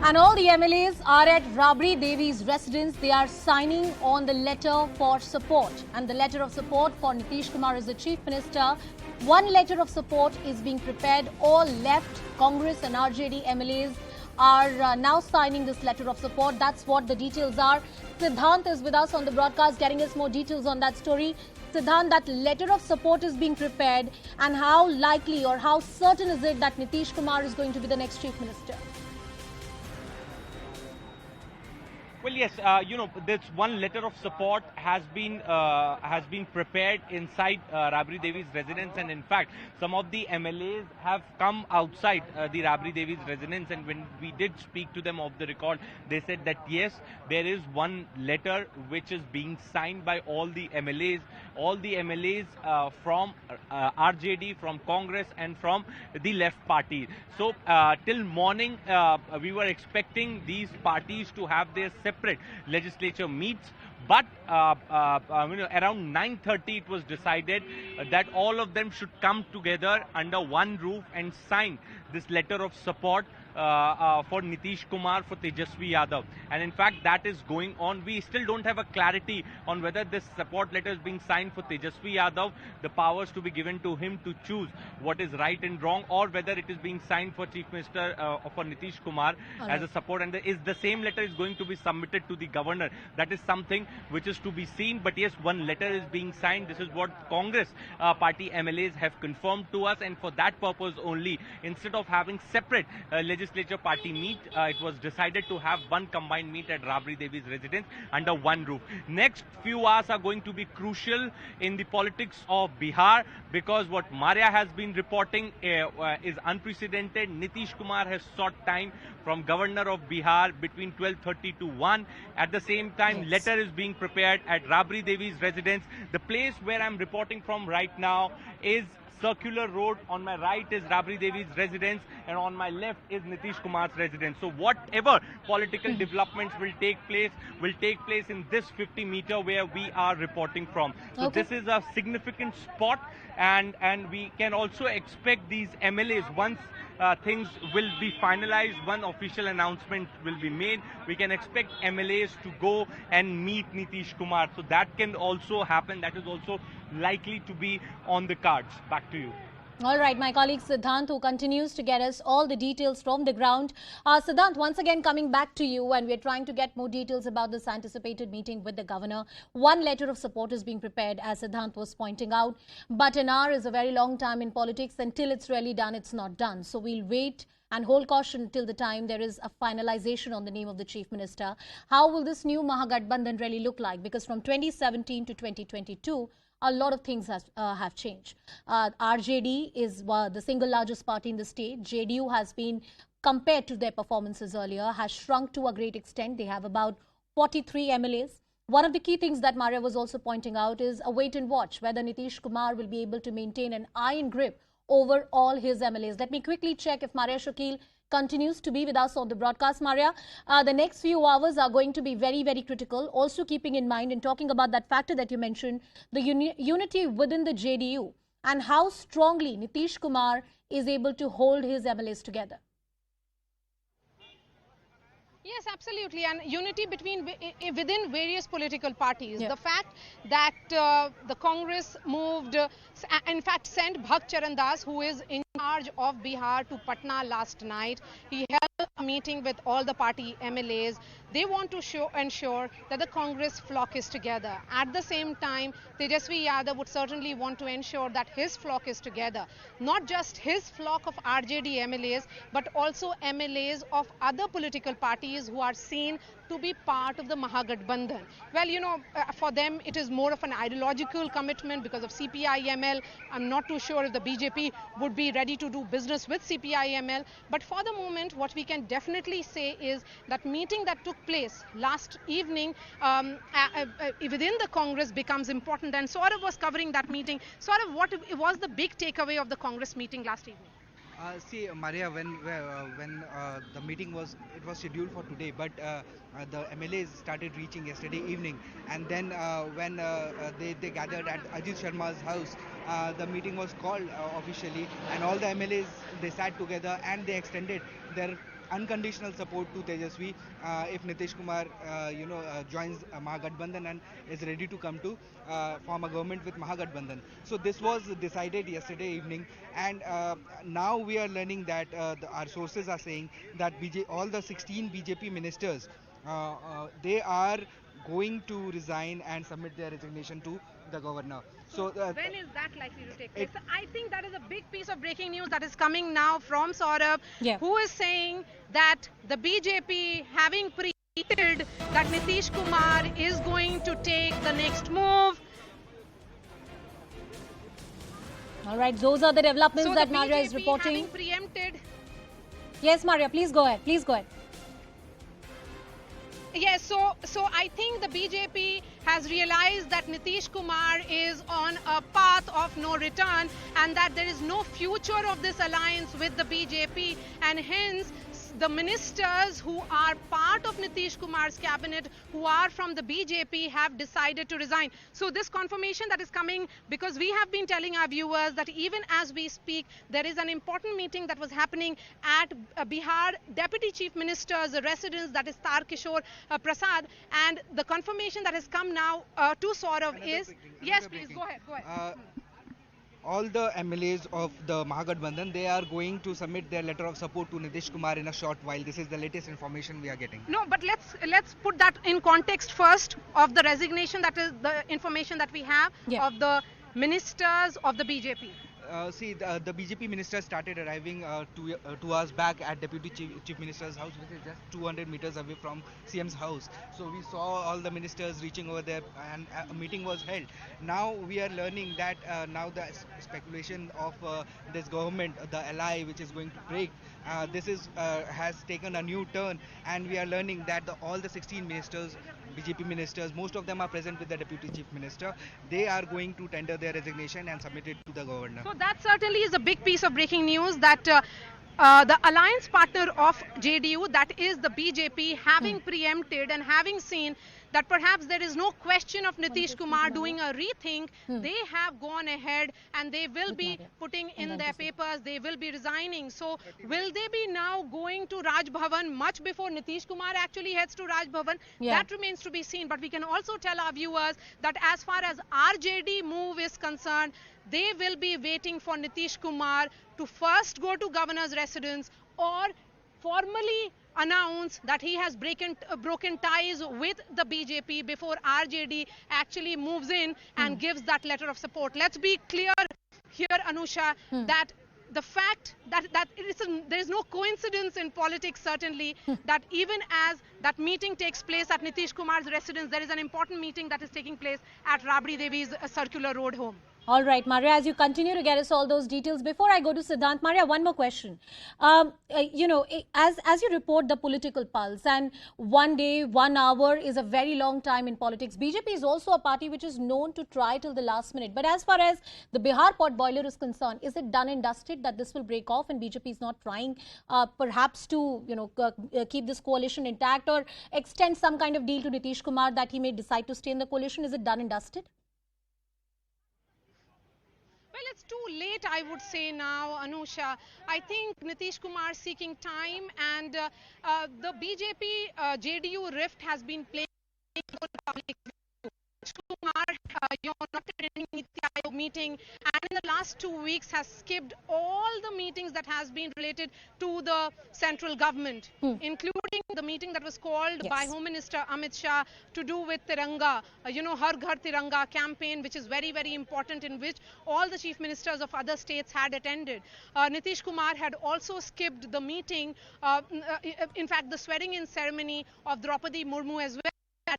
And all the MLAs are at Rabri Devi's residence. They are signing on the letter for support. And the letter of support for Nitish Kumar as the Chief Minister. One letter of support is being prepared. All left Congress and RJD MLAs are now signing this letter of support. That's what the details are. Siddhant is with us on the broadcast, getting us more details on that story. Siddhant, that letter of support is being prepared, and how likely or how certain is it that Nitish Kumar is going to be the next Chief Minister? Well, yes, this one letter of support has been prepared inside Rabri Devi's residence, and in fact, some of the MLAs have come outside the Rabri Devi's residence, and when we did speak to them off the record, they said that yes, there is one letter which is being signed by all the MLAs from RJD, from Congress, and from the left party. So till morning, we were expecting these parties to have their separate legislature meets, but around 9:30 it was decided that all of them should come together under one roof and sign this letter of support for Nitish Kumar, for Tejasvi Yadav. And in fact, that is going on. We still don't have a clarity on whether this support letter is being signed for Tejasvi Yadav, the powers to be given to him to choose what is right and wrong, or whether it is being signed for Chief Minister for Nitish Kumar as a support. And the same letter is going to be submitted to the governor. That is something which is to be seen. But yes, one letter is being signed. This is what Congress party MLAs have confirmed to us. And for that purpose only, instead of having separate legislature party meet, it was decided to have one combined meet at Rabri Devi's residence under one roof. Next few hours are going to be crucial in the politics of Bihar, because what Maria has been reporting is unprecedented. Nitish Kumar has sought time from governor of Bihar between 12:30 to 1. At the same time, letter is being prepared at Rabri Devi's residence. The place where I'm reporting from right now is Circular Road. On my right is Rabri Devi's residence, and on my left is Nitish Kumar's residence. So whatever political developments will take place in this 50-meter where we are reporting from. So this is a significant spot, and we can also expect these MLAs, once things will be finalized, one official announcement will be made, we can expect MLAs to go and meet Nitish Kumar. So that can also happen. That is also likely to be on the cards. Back to you. All right, my colleague Siddhant, who continues to get us all the details from the ground. Siddhant, once again coming back to you, and we're trying to get more details about this anticipated meeting with the governor. One letter of support is being prepared, as Siddhant was pointing out, but an hour is a very long time in politics. Until it's really done, it's not done. So we'll wait and hold caution till the time there is a finalization on the name of the Chief Minister. How will this new Mahagathbandhan really look like? Because from 2017 to 2022, a lot of things have changed. RJD is the single largest party in the state. JDU has been, compared to their performances earlier, has shrunk to a great extent. They have about 43 MLAs. One of the key things that Maria was also pointing out is a wait and watch, whether Nitish Kumar will be able to maintain an iron grip over all his MLAs. Let me quickly check if Maria Shakil continues to be with us on the broadcast. Maria, the next few hours are going to be very, very critical. Also keeping in mind and talking about that factor that you mentioned, the unity within the JDU and how strongly Nitish Kumar is able to hold his MLAs together. Yes, absolutely, and unity within various political parties. The fact that the Congress moved, in fact, sent Bhakt Charan Das, who is in charge of Bihar, to Patna last night. He held a meeting with all the party MLAs. They want to ensure that the Congress flock is together. At the same time, Tejasvi Yadav would certainly want to ensure that his flock is together. Not just his flock of RJD MLAs, but also MLAs of other political parties who are seen to be part of the Mahagathbandhan. Well, you know, for them it is more of an ideological commitment because of CPI-ML. I'm not too sure if the BJP would be ready to do business with CPI-ML. But for the moment, what we can definitely say is that meeting that took place last evening within the Congress becomes important. And Saurav was covering that meeting. Saurav, what was the big takeaway of the Congress meeting last evening? See, Maria, when the meeting was scheduled for today, but the MLAs started reaching yesterday evening, and then when they gathered at Ajit Sharma's house, the meeting was called officially, and all the MLAs, they sat together and they extended their unconditional support to Tejasvi if Nitish Kumar, joins Mahagathbandhan and is ready to come to form a government with Mahagathbandhan. So this was decided yesterday evening, and now we are learning that our sources are saying that all the 16 BJP ministers, they are going to resign and submit their resignation to the governor. So when is that likely to take place? I think that is a big piece of breaking news that is coming now from Saurabh, who is saying that the BJP, having predicted that Nitish Kumar is going to take the next move. All right, those are the developments So that the Maria BJP is reporting. having preempted. Yes, Maria, please go ahead. Please go ahead. Yes, so I think the BJP has realized that Nitish Kumar is on a path of no return and that there is no future of this alliance with the BJP, and hence the ministers who are part of Nitish Kumar's cabinet, who are from the BJP, have decided to resign. So this confirmation that is coming, because we have been telling our viewers that even as we speak, there is an important meeting that was happening at Bihar Deputy Chief Minister's residence, that is Tarkishore Prasad, and the confirmation that has come now to Saurabh is... Yes, please, go ahead. All the MLAs of the Mahagathbandhan, they are going to submit their letter of support to Nitish Kumar in a short while. This is the latest information we are getting. No, but let's put that in context first of the resignation. That is the information that we have of the ministers of the BJP. The BJP ministers started arriving 2 hours back at Deputy Chief Minister's house, which is just 200 meters away from CM's house. So we saw all the ministers reaching over there, and a meeting was held. Now we are learning that now the speculation of this government, the ally which is going to break, has taken a new turn, and we are learning that all the 16 ministers, BJP ministers, most of them are present with the Deputy Chief Minister. They are going to tender their resignation and submit it to the governor. So that certainly is a big piece of breaking news, that the alliance partner of JDU, that is the BJP, having preempted and having seen that perhaps there is no question of Nitish Kumar doing a rethink, they have gone ahead and they will be putting in their papers, they will be resigning. So will they be now going to Raj Bhavan much before Nitish Kumar actually heads to Raj Bhavan? That remains to be seen. But we can also tell our viewers that as far as RJD move is concerned, they will be waiting for Nitish Kumar to first go to governor's residence or formally announce that he has broken ties with the BJP before RJD actually moves in and gives that letter of support. Let's be clear here, Anusha, that the fact that there is no coincidence in politics, certainly, that even as that meeting takes place at Nitish Kumar's residence, there is an important meeting that is taking place at Rabri Devi's circular road home. All right, Maria, as you continue to get us all those details, before I go to Siddhant, Maria, one more question. As you report the political pulse, and 1 day, 1 hour is a very long time in politics. BJP is also a party which is known to try till the last minute. But as far as the Bihar pot boiler is concerned, is it done and dusted that this will break off and BJP is not trying perhaps to keep this coalition intact or extend some kind of deal to Nitish Kumar that he may decide to stay in the coalition? Is it done and dusted? Well, it's too late, I would say now, Anusha. I think Nitish Kumar seeking time, and the BJP JDU rift has been playing for the public. Kumar, not attending Niti Aayog meeting, and in the last 2 weeks has skipped all the meetings that has been related to the central government, including the meeting that was called by Home Minister Amit Shah to do with Tiranga, Har Ghar Tiranga campaign, which is very, very important, in which all the chief ministers of other states had attended. Nitish Kumar had also skipped the meeting, in fact, the swearing-in ceremony of Draupadi Murmu as well.